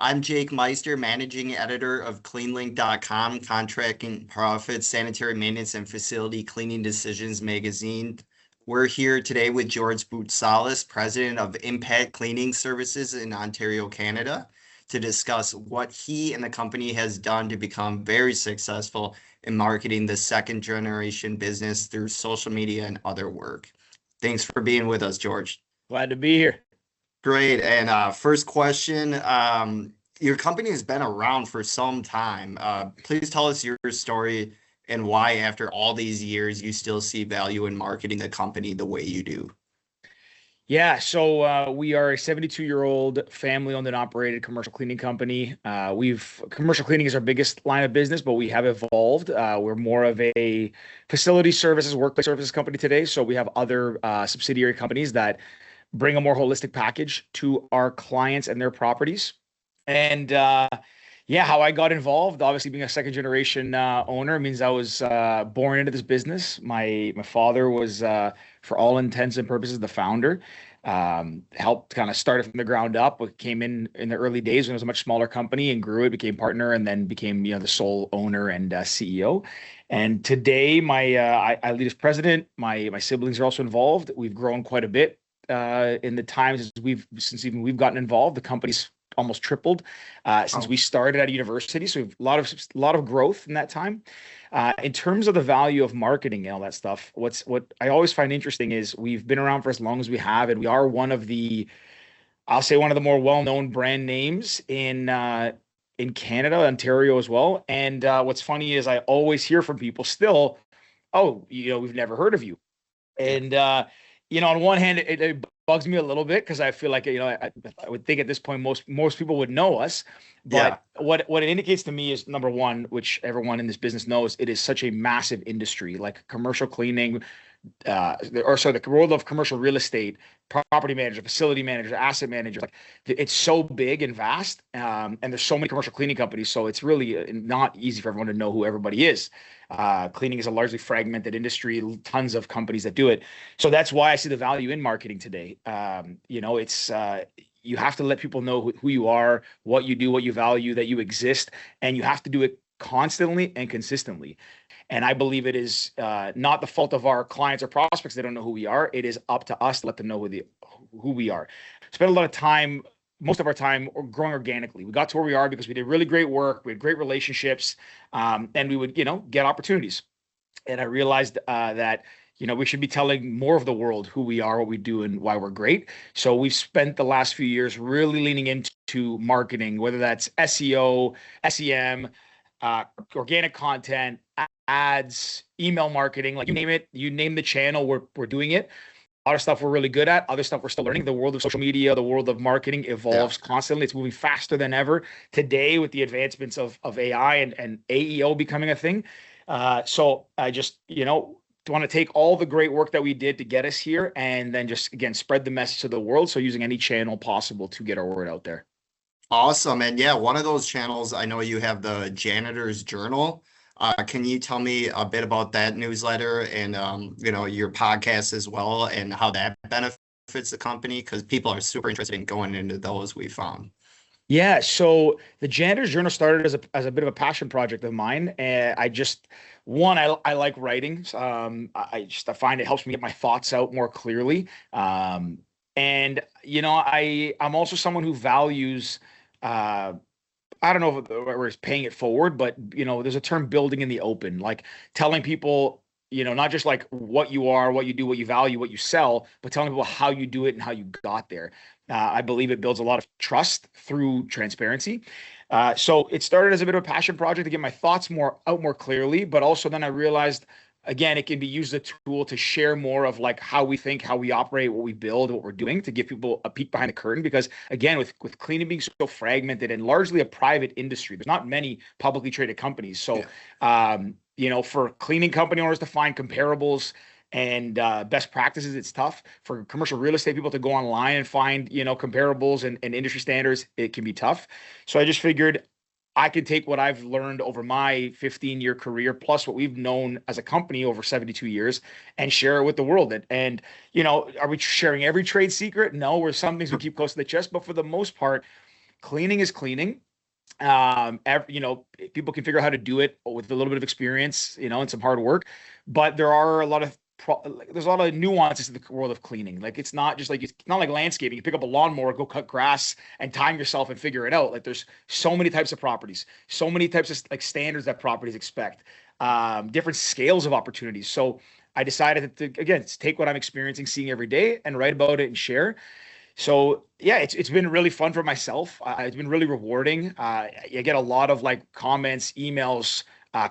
I'm Jake Meister, managing editor of CleanLink.com, contracting profits, sanitary maintenance, and facility cleaning decisions magazine. We're here today with George Boutsalis, president of Impact Cleaning Services in Ontario, Canada, to discuss what he and the company has done to become very successful in marketing the second generation business through social media and other work. Thanks for being with us, George. Glad to be here. Great. And first question, your company has been around for some time. Please tell us your story and why, after all these years, you still see value in marketing the company the way you do. Yeah, so we are a 72-year-old family-owned and operated commercial cleaning company. We've commercial cleaning is our biggest line of business, but we have evolved. We're more of a facility services, workplace services company today. So we have other subsidiary companies that bring a more holistic package to our clients and their properties. And yeah, how I got involved, obviously being a second generation owner means I was born into this business. My father was, for all intents and purposes, the founder. Helped kind of start it from the ground up. We came in the early days when it was a much smaller company and grew it, became partner, and then became the sole owner and CEO. And today, I lead as president. My siblings are also involved. We've grown quite a bit in the times since even we've gotten involved. The company's almost tripled since we started at a university. So we've a lot of growth in that time. In terms of the value of marketing and all that stuff, what I always find interesting is we've been around for as long as we have, and we are I'll say one of the more well-known brand names in Canada, Ontario as well. And what's funny is I always hear from people still, oh, we've never heard of you. And on one hand, it bugs me a little bit because I feel like I would think at this point most people would know us, but what it indicates to me is, number one, which everyone in this business knows, it is such a massive industry, like commercial cleaning, the world of commercial real estate, property manager, facility manager, asset manager. Like, it's so big and vast, and there's so many commercial cleaning companies, so it's really not easy for everyone to know who everybody is. Cleaning is a largely fragmented industry, tons of companies that do it. So that's why I see the value in marketing today. It's you have to let people know who you are, what you do, what you value, that you exist, and you have to do it constantly and consistently. And I believe it is not the fault of our clients or prospects. They don't know who we are. It is up to us to let them know who we are. Spend a lot of time, most of our time, growing organically. We got to where we are because we did really great work. We had great relationships, and we would, get opportunities. And I realized that we should be telling more of the world who we are, what we do, and why we're great. So we've spent the last few years really leaning into marketing, whether that's SEO, SEM, organic content, ads, email marketing, like you name it, you name the channel, we're doing it. A lot of stuff we're really good at, other stuff we're still learning. The world of social media, the world of marketing evolves constantly. It's moving faster than ever today with the advancements of AI and AEO becoming a thing. So I just, want to take all the great work that we did to get us here and then just, again, spread the message to the world. So using any channel possible to get our word out there. Awesome. And yeah, one of those channels, I know you have the Janitor's Journal. Can you tell me a bit about that newsletter and, your podcast as well and how that benefits the company? Because people are super interested in going into those, we found. Yeah, so the Janitor's Journal started as a bit of a passion project of mine. And I like writing. I find it helps me get my thoughts out more clearly. And I'm also someone who values I don't know if we're paying it forward, but there's a term, building in the open, like telling people, not just like what you are, what you do, what you value, what you sell, but telling people how you do it and how you got there. I believe it builds a lot of trust through transparency. So it started as a bit of a passion project to get my thoughts more clearly, but also then I realized, again, it can be used as a tool to share more of like how we think, how we operate, what we build, what we're doing, to give people a peek behind the curtain. Because again, with cleaning being so fragmented and largely a private industry, there's not many publicly traded companies. So, for cleaning company owners to find comparables and best practices, it's tough. For commercial real estate people to go online and find, comparables and industry standards, it can be tough. So I just figured I could take what I've learned over my 15-year career, plus what we've known as a company over 72 years, and share it with the world. And are we sharing every trade secret? No, there's some things we keep close to the chest, but for the most part, cleaning is cleaning. You know, people can figure out how to do it with a little bit of experience, you know, and some hard work, but there are a lot of there's a lot of nuances to the world of cleaning. Like it's not just like it's not like landscaping. You pick up a lawnmower, go cut grass, and time yourself and figure it out. Like there's so many types of properties, so many types of like standards that properties expect, different scales of opportunities. So I decided to again take what I'm experiencing, seeing every day, and write about it and share. So yeah, it's been really fun for myself. It's been really rewarding. I get a lot of like comments, emails,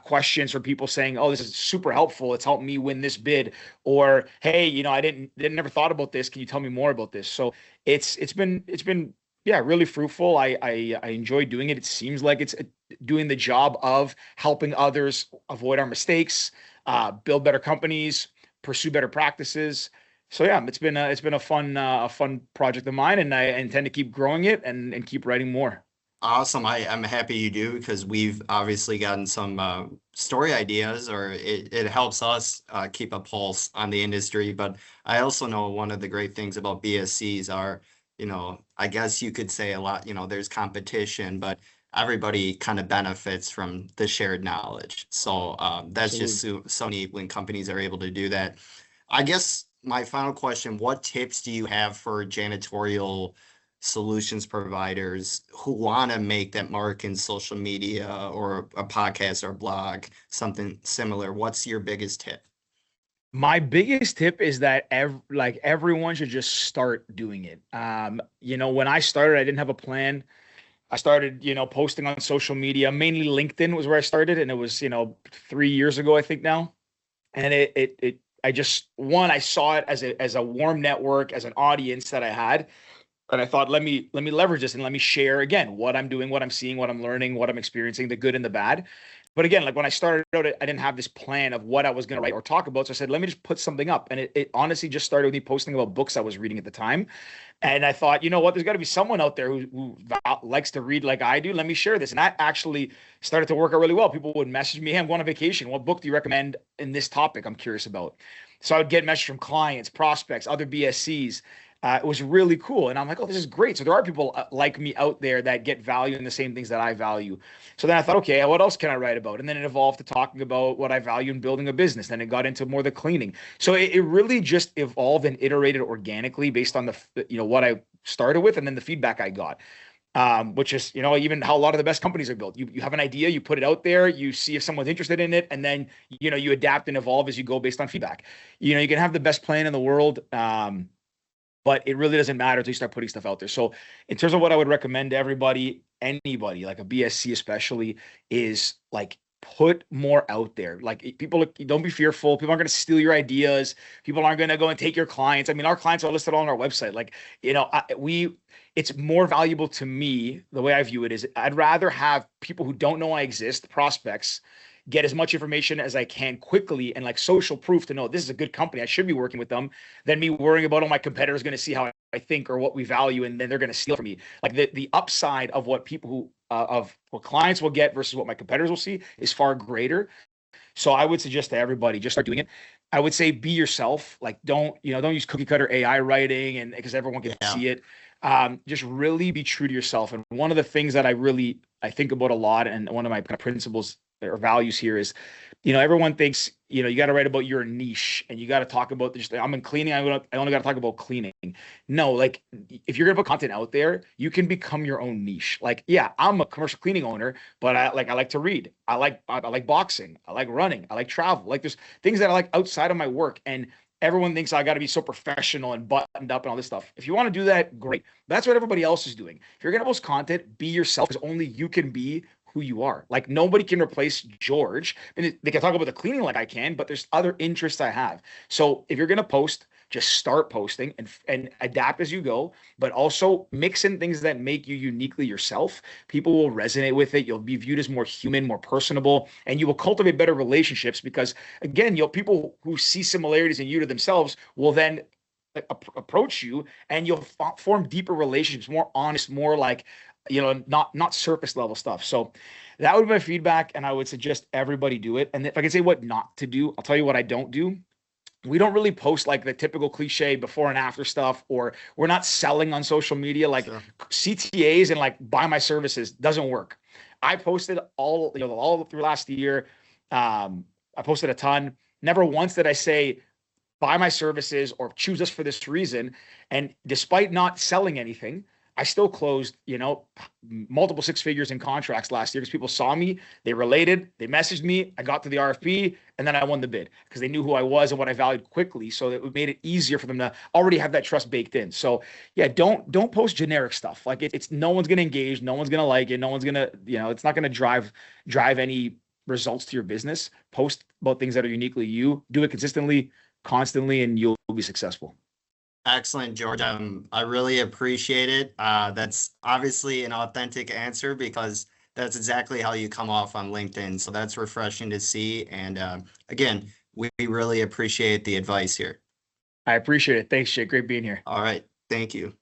questions from people saying, "Oh, this is super helpful. It's helped me win this bid," or "Hey, you know, I didn't never thought about this. Can you tell me more about this?" So it's been yeah, really fruitful. I enjoy doing it. It seems like it's doing the job of helping others avoid our mistakes, build better companies, pursue better practices. So yeah, it's been a fun project of mine, and I intend to keep growing it and keep writing more. Awesome. I'm happy you do because we've obviously gotten some story ideas, or it helps us keep a pulse on the industry. But I also know one of the great things about BSCs are, you know, I guess you could say a lot, you know, there's competition, but everybody kind of benefits from the shared knowledge. So that's just so neat when companies are able to do that. I guess my final question, what tips do you have for janitorial solutions providers who want to make that mark in social media or a podcast or blog, something similar? What's your biggest tip? My biggest tip is that everyone should just start doing it. You know, when I started, I didn't have a plan. I started, you know, posting on social media. Mainly LinkedIn was where I started, and it was, you know, 3 years ago, I think now. And I just one, I saw it as a warm network, as an audience that I had, and I thought, let me leverage this and let me share again what I'm doing, what I'm seeing, what I'm learning, what I'm experiencing, the good and the bad. But again, like when I started out, I didn't have this plan of what I was going to write or talk about. So I said, let me just put something up. And it honestly just started with me posting about books I was reading at the time. And I thought, you know what, there's got to be someone out there who likes to read like I do. Let me share this. And that actually started to work out really well. People would message me, hey, I'm going on vacation. What book do you recommend in this topic I'm curious about? So I would get messages from clients, prospects, other BSCs. It was really cool. And I'm like, oh, this is great. So there are people like me out there that get value in the same things that I value. So then I thought, okay, what else can I write about? And then it evolved to talking about what I value in building a business. Then it got into more the cleaning. So it really just evolved and iterated organically based on you know, what I started with and then the feedback I got. Which is, you know, even how a lot of the best companies are built. You have an idea, you put it out there, you see if someone's interested in it, and then, you know, you adapt and evolve as you go based on feedback. You know, you can have the best plan in the world. But it really doesn't matter until you start putting stuff out there. So in terms of what I would recommend to everybody, anybody, like a BSC especially, is like put more out there. Like people, don't be fearful. People aren't going to steal your ideas. People aren't going to go and take your clients. I mean, our clients are listed on our website. Like, you know, it's more valuable to me. The way I view it is I'd rather have people who don't know I exist, prospects, get as much information as I can quickly and like social proof to know this is a good company. I should be working with them than me worrying about, oh, my competitor's going to see how I think or what we value, and then they're going to steal from me. Like the upside of what people who of what clients will get versus what my competitors will see is far greater. So I would suggest to everybody, just start doing it. I would say be yourself. Like don't use cookie cutter AI writing and because everyone can see it. Just really be true to yourself. And one of the things that I think about a lot, and one of my kind of principles or values here is, you know, everyone thinks, you know, you got to write about your niche and you got to talk about just, I'm in cleaning. I only got to talk about cleaning. No, like if you're going to put content out there, you can become your own niche. Like, yeah, I'm a commercial cleaning owner, but I like to read. I like boxing. I like running. I like travel. Like there's things that I like outside of my work. And everyone thinks I got to be so professional and buttoned up and all this stuff. If you want to do that, great. That's what everybody else is doing. If you're going to post content, be yourself, because only you can be who you are. Like nobody can replace George. And they can talk about the cleaning like I can, but there's other interests I have. So if you're going to post, just start posting and adapt as you go, but also mix in things that make you uniquely yourself. People will resonate with it. You'll be viewed as more human, more personable, and you will cultivate better relationships because again, people who see similarities in you to themselves will then approach you and you'll form deeper relationships, more honest, more like, you know, not surface level stuff. So that would be my feedback. And I would suggest everybody do it. And if I can say what not to do, I'll tell you what I don't do. we don't really post like the typical cliche before and after stuff, or we're not selling on social media like Sure. CTAs and like buy my services doesn't work. I posted all through last year. I posted a ton. Never once did I say buy my services or choose us for this reason. And despite not selling anything, I still closed, multiple six figures in contracts last year because people saw me, they related, they messaged me, I got to the RFP, and then I won the bid because they knew who I was and what I valued quickly. So it made it easier for them to already have that trust baked in. So yeah, don't post generic stuff. Like it's no one's gonna engage, no one's gonna like it, no one's gonna, it's not gonna drive any results to your business. Post about things that are uniquely you. Do it consistently, constantly, and you'll be successful. Excellent, George. I really appreciate it. That's obviously an authentic answer because that's exactly how you come off on LinkedIn. So that's refreshing to see. And again, we really appreciate the advice here. I appreciate it. Thanks, Jake. Great being here. All right. Thank you.